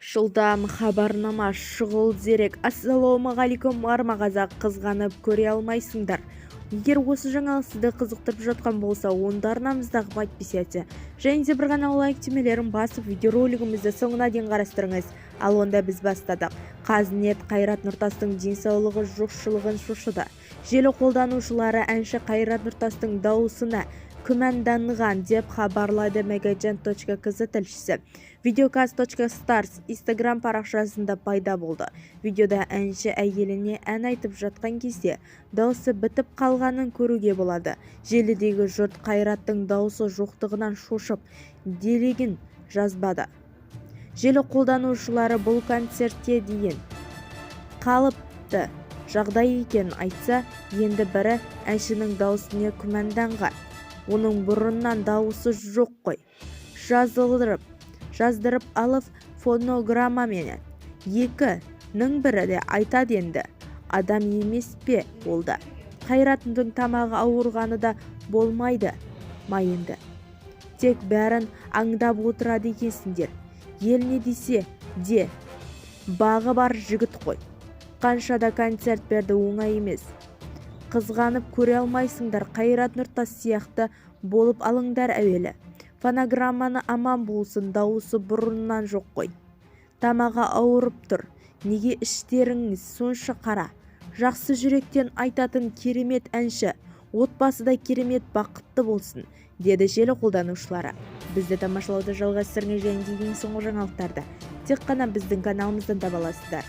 Жылдам хабарнама шұғыл дерек. Ассалаумағалейкум армағазақ, қызғанып көре алмайсыңдар. Егер осы жаңалық сізді қызықтырып жатқан болса, онда арнамыздағы подписаться және де бір ғана лайк түймелерін басып видеоролигімізді соңына дейін қарастырыңыз. Ал онда біз бастадық. Қазнет Қайрат Нұртастың денсаулығы жоқшылығын шошыды. Желі қолданушылары әнші Қайрат Нұртастың дауысына күмәнданған деп хабарлайды Megagen.kz тілшісі. Videocast.stars Instagram парақшасында пайда болды. Видеода әнші әйеліне ән айтып жатқан кезде дауысы бітіп қалғанын көруге болады. Желідегі жұрт Қайраттың дауысы жоқтығынан шошып, делегін жазбады. Желі қолданушылары бұл концертке дейін қалыпты жағдай екенін айтса, енді бірі әншінің дауысына күмәнданған. Оның бұрыннан дауысы жоқ қой. Жаздырып алып фонограммамен. Екінің бірі де айтады енді. Адам емес пе олда. Қайраттың тамағы ауырғаны да болмайды ма енді. Тек бәрін аңдап отырады екенсіңдер. Ел не десе де бағы бар жігіт қой. Қаншада концерт берді, оңай емес. Қызғанып көре алмайсыңдар. Қайрат Нұртас сияқты болып алыңдар әуелі. Фонограмманы аман болсын, дауысы бұрыннан жоқ қой. Тамағы ауырып тұр. Неге іштеріңіз сонша қара? Жақсы жүректен айтатын керемет әнші. Отбасыда керемет бақытты болсын, деді желі қолданушылары. Бізді тамашалауды жалғастырыңыз және ең соңғы жаңалықтарды тек қана біздің каналымыздан таба аласыздар.